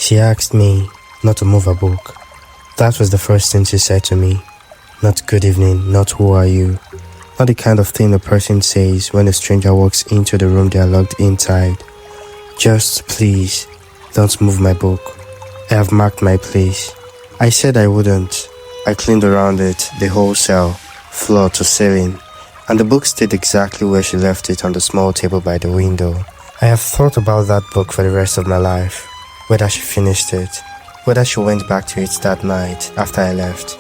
She asked me not to move a book. That was the first thing she said to me. Not good evening, not who are you. Not the kind of thing a person says when a stranger walks into the room they are locked inside. Just please, don't move my book. I have marked my place. I said I wouldn't. I cleaned around it, the whole cell, floor to ceiling, and the book stayed exactly where she left it on the small table by the window. I have thought about that book for the rest of my life. Whether she finished it, whether she went back to it that night after I left,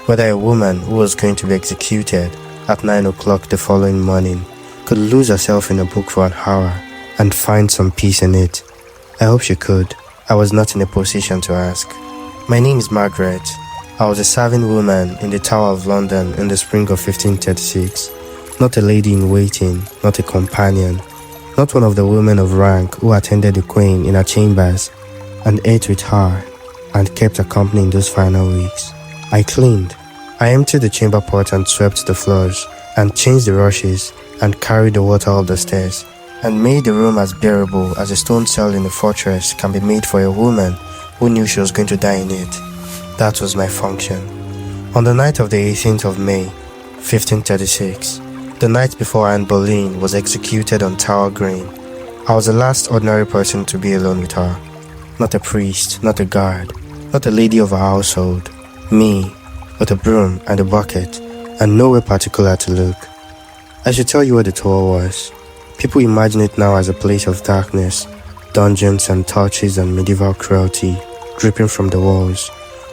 whether a woman who was going to be executed at 9 o'clock the following morning could lose herself in a book for an hour and find some peace in it. I hope she could. I was not in a position to ask. My name is Margaret. I was a serving woman in the Tower of London in the spring of 1536. Not a lady in waiting, not a companion, not one of the women of rank who attended the Queen in her chambers and ate with her and kept her company in those final weeks. I cleaned. I emptied the chamber pot and swept the floors and changed the rushes and carried the water up the stairs and made the room as bearable as a stone cell in a fortress can be made for a woman who knew she was going to die in it. That was my function. On the night of the 18th of May, 1536, the night before Anne Boleyn was executed on Tower Green, I was the last ordinary person to be alone with her. Not a priest, not a guard, not a lady of a household. Me, with a broom and a bucket, and nowhere particular to look. I should tell you where the tower was. People imagine it now as a place of darkness, dungeons and torches and medieval cruelty dripping from the walls.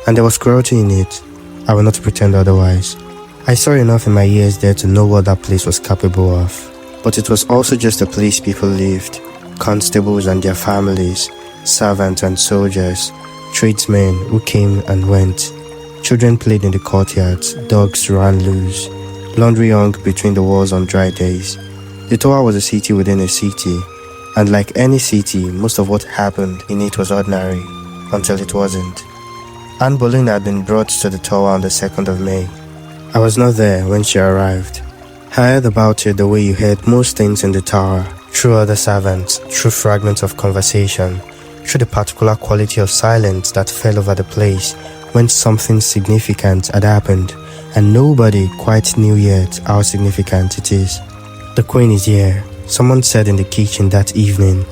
And there was cruelty in it. I will not pretend otherwise. I saw enough in my years there to know what that place was capable of. But it was also just a place people lived. Constables and their families, servants and soldiers, tradesmen who came and went. Children played in the courtyards, dogs ran loose. Laundry hung between the walls on dry days. The tower was a city within a city, and like any city, most of what happened in it was ordinary, until it wasn't. Anne Boleyn had been brought to the tower on the 2nd of May. I was not there when she arrived. I heard about it the way you heard most things in the tower, through other servants, through fragments of conversation, through the particular quality of silence that fell over the place when something significant had happened, and nobody quite knew yet how significant it is. The Queen is here, someone said in the kitchen that evening.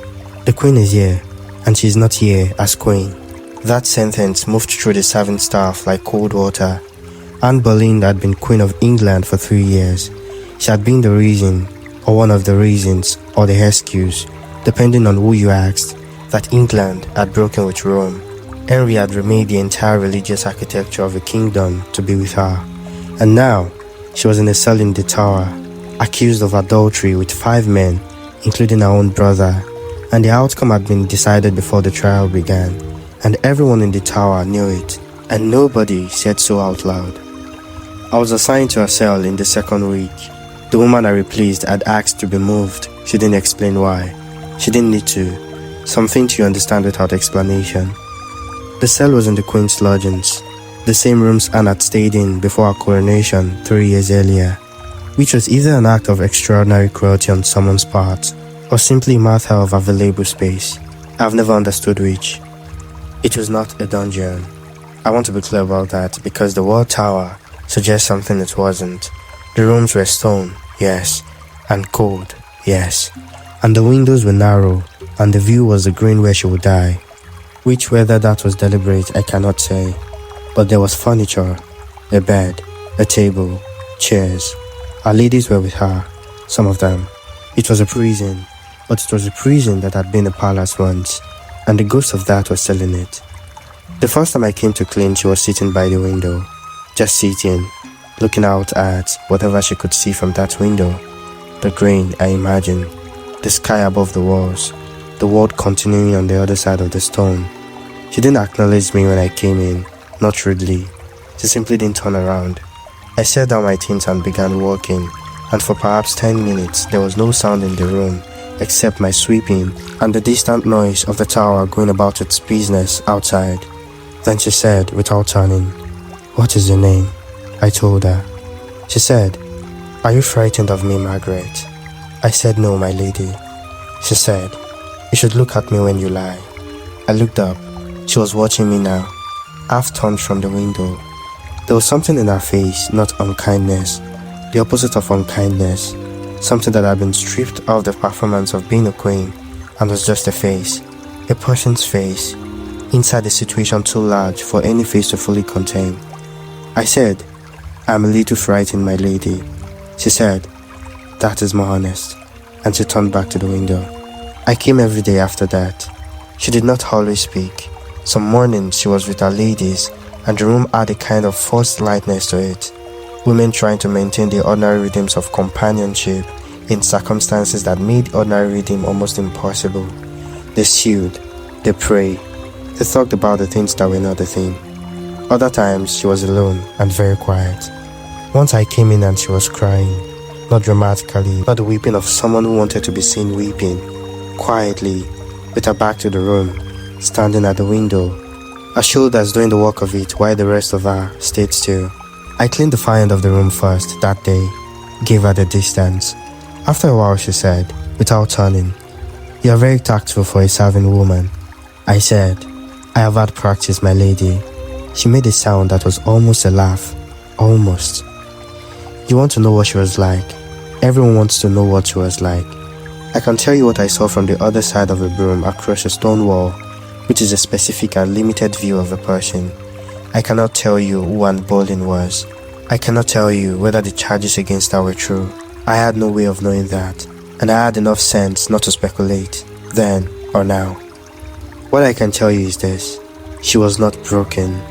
The Queen is here, and she is not here as Queen. That sentence moved through the serving staff like cold water. Anne Boleyn had been Queen of England for 3 years. She had been the reason, or one of the reasons, or the excuse, depending on who you asked, that England had broken with Rome. Henry had remade the entire religious architecture of the kingdom to be with her. And now, she was in a cell in the tower, accused of adultery with 5 men, including her own brother, and the outcome had been decided before the trial began, and everyone in the tower knew it, and nobody said so out loud. I was assigned to a cell in the 2nd week. The woman I replaced had asked to be moved. She didn't explain why. She didn't need to. Something you understand without explanation. The cell was in the Queen's lodgings, the same rooms Anne had stayed in before her coronation 3 years earlier, which was either an act of extraordinary cruelty on someone's part, or simply a matter of available space. I've never understood which. It was not a dungeon. I want to be clear about that because the word tower suggests something it wasn't. The rooms were stone, yes, and cold, yes, and the windows were narrow, and the view was the green where she would die. Which whether that was deliberate I cannot say, but there was furniture, a bed, a table, chairs. Our ladies were with her, some of them. It was a prison, but it was a prison that had been a palace once, and the ghost of that was still in it. The first time I came to clean, she was sitting by the window, just sitting, looking out at whatever she could see from that window. The grain, I imagine, the sky above the walls, the world continuing on the other side of the stone. She didn't acknowledge me when I came in, not rudely. She simply didn't turn around. I set down my things and began walking, and for perhaps 10 minutes there was no sound in the room except my sweeping and the distant noise of the tower going about its business outside. Then she said, without turning, "What is your name?" I told her. She said, "Are you frightened of me, Margaret?" I said, "No, my lady." She said, "You should look at me when you lie." I looked up. She was watching me now, half turned from the window. There was something in her face, not unkindness, the opposite of unkindness, something that had been stripped of the performance of being a queen and was just a face, a person's face, inside a situation too large for any face to fully contain. I said, "I'm a little frightened, my lady." She said, "That is more honest," and she turned back to the window. I came every day after that. She did not always speak. Some mornings she was with her ladies, and the room had a kind of forced lightness to it. Women trying to maintain the ordinary rhythms of companionship in circumstances that made ordinary rhythm almost impossible. They sewed, they prayed, they talked about the things that were not the thing. Other times she was alone and very quiet. Once I came in and she was crying, not dramatically, not the weeping of someone who wanted to be seen weeping, quietly, with her back to the room, standing at the window, her shoulders doing the work of it while the rest of her stayed still. I cleaned the far end of the room first that day, gave her the distance. After a while she said, without turning, "You are very tactful for a serving woman." I said, "I have had practice, my lady." She made a sound that was almost a laugh. Almost. You want to know what she was like? Everyone wants to know what she was like. I can tell you what I saw from the other side of a broom across a stone wall, which is a specific and limited view of a person. I cannot tell you who Anne Boleyn was. I cannot tell you whether the charges against her were true. I had no way of knowing that, and I had enough sense not to speculate, then or now. What I can tell you is this: she was not broken.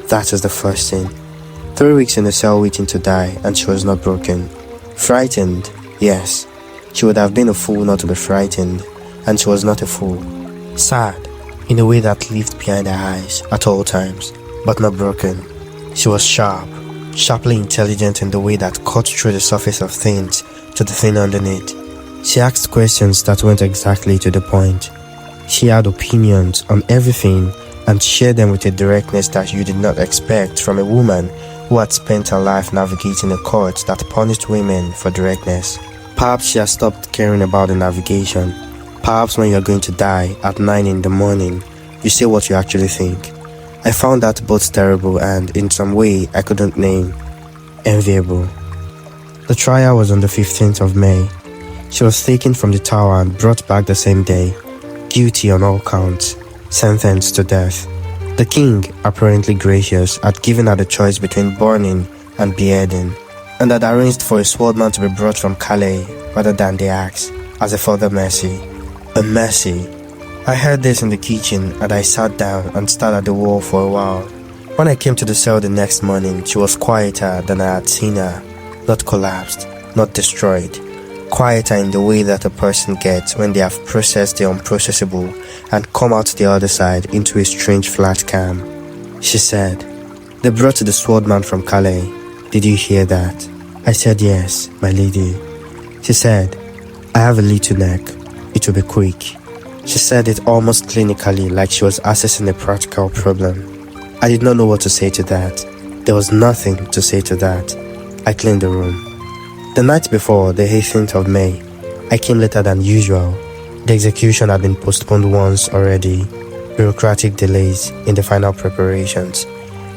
That is the first thing. 3 weeks in the cell waiting to die, and she was not broken. Frightened, yes. She would have been a fool not to be frightened, and she was not a fool. Sad, in a way that lived behind her eyes at all times, but not broken. She was sharp, sharply intelligent in the way that cut through the surface of things to the thing underneath. She asked questions that went exactly to the point. She had opinions on everything and shared them with a directness that you did not expect from a woman who had spent her life navigating a court that punished women for directness. Perhaps she has stopped caring about the navigation. Perhaps when you are going to die at 9 in the morning, you say what you actually think. I found that both terrible and, in some way I couldn't name, enviable. The trial was on the 15th of May. She was taken from the tower and brought back the same day, guilty on all counts, sentenced to death. The king, apparently gracious, had given her the choice between burning and beheading, and had arranged for a swordsman to be brought from Calais rather than the axe, as a further mercy. A mercy. I heard this in the kitchen, and I sat down and stared at the wall for a while. When I came to the cell the next morning, she was quieter than I had seen her. Not collapsed, not destroyed. Quieter in the way that a person gets when they have processed the unprocessable and come out the other side into a strange flat calm. She said, "They brought the swordsman from Calais. Did you hear that?" I said, "Yes, my lady." She said, "I have a little neck. It will be quick." She said it almost clinically, like she was assessing a practical problem. I did not know what to say to that. There was nothing to say to that. I cleaned the room. The night before, the 18th of May, I came later than usual. The execution had been postponed once already. Bureaucratic delays in the final preparations,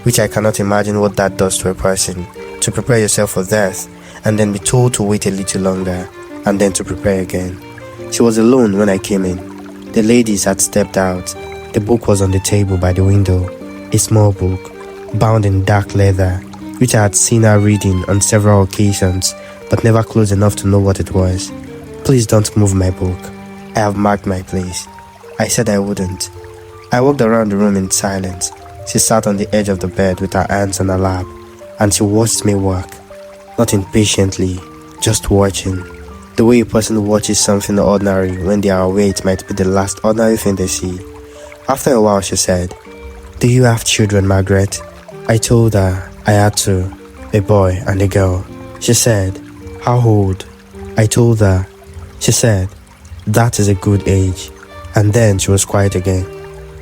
which I cannot imagine what that does to a person. To prepare yourself for death, and then be told to wait a little longer, and then to prepare again. She was alone when I came in. The ladies had stepped out. The book was on the table by the window, a small book, bound in dark leather, which I had seen her reading on several occasions, but never close enough to know what it was. "Please don't move my book. I have marked my place." I said I wouldn't. I walked around the room in silence. She sat on the edge of the bed with her hands on her lap, and she watched me work. Not impatiently, just watching. The way a person watches something ordinary when they are aware it might be the last ordinary thing they see. After a while she said, "Do you have children, Margaret?" I told her I had two, a boy and a girl. She said, "How old?" I told her. She said, "That is a good age." And then she was quiet again.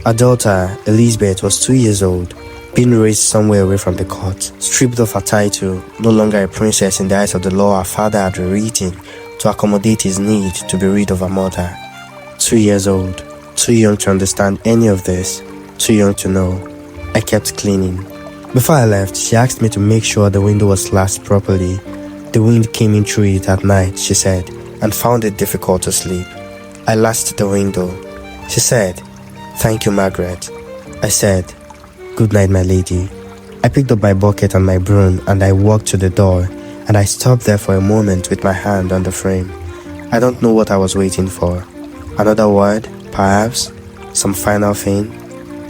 Her daughter, Elizabeth, was 2 years old, being raised somewhere away from the court, stripped of her title, no longer a princess in the eyes of the law her father had rewritten to accommodate his need to be rid of her mother. 2 years old, too young to understand any of this, Too young to know. I kept cleaning. Before I left, she asked me to make sure the window was latched properly. The wind came in through it at night, she said, and found it difficult to sleep. I latched the window. She said, "Thank you, Margaret." I said, "Good night, my lady." I picked up my bucket and my broom and I walked to the door, and I stopped there for a moment with my hand on the frame. I don't know what I was waiting for. Another word, perhaps? Some final thing?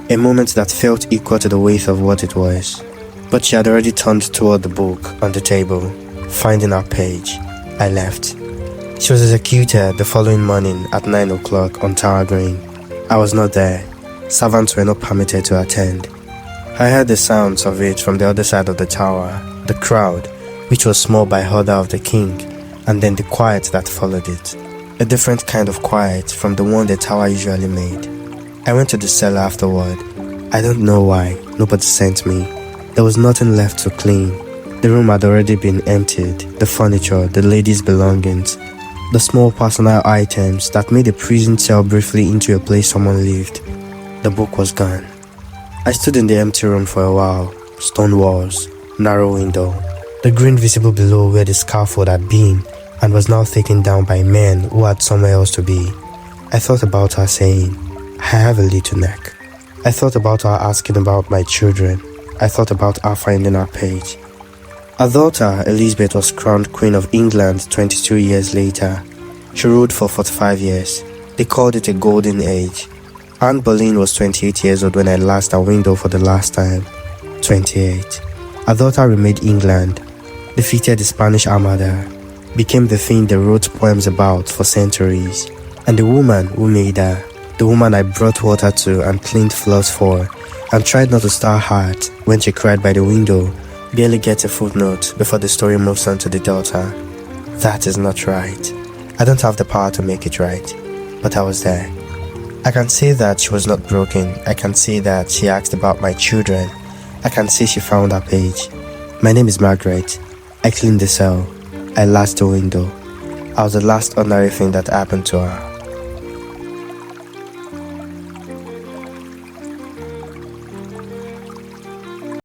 A moment that felt equal to the weight of what it was. But she had already turned toward the book on the table. Finding our page, I left. She was executed the following morning at 9 o'clock on Tower Green. I was not there. Servants were not permitted to attend. I heard the sounds of it from the other side of the tower, the crowd, which was small by order of the king, and then the quiet that followed it. A different kind of quiet from the one the tower usually made. I went to the cellar afterward. I don't know why, nobody sent me. There was nothing left to clean. The room had already been emptied, the furniture, the ladies' belongings, the small personal items that made a prison cell briefly into a place someone lived. The book was gone. I stood in the empty room for a while. Stone walls, narrow window, the green visible below where the scaffold had been and was now taken down by men who had somewhere else to be. I thought about her saying, "I have a little neck." I thought about her asking about my children. I thought about her finding her page. Her daughter, Elizabeth, was crowned Queen of England 22 years later. She ruled for 45 years. They called it a golden age. Anne Boleyn was 28 years old when I latched her window for the last time. 28. Her daughter remade England, defeated the Spanish Armada, became the thing they wrote poems about for centuries. And the woman who made her, the woman I brought water to and cleaned floors for, and tried not to stir her heart when she cried by the window, barely gets a footnote before the story moves on to the daughter. That is not right. I don't have the power to make it right, but I was there. I can say that she was not broken. I can say that she asked about my children. I can say she found her page. My name is Margaret. I cleaned the cell. I latched the window. I was the last ordinary thing that happened to her.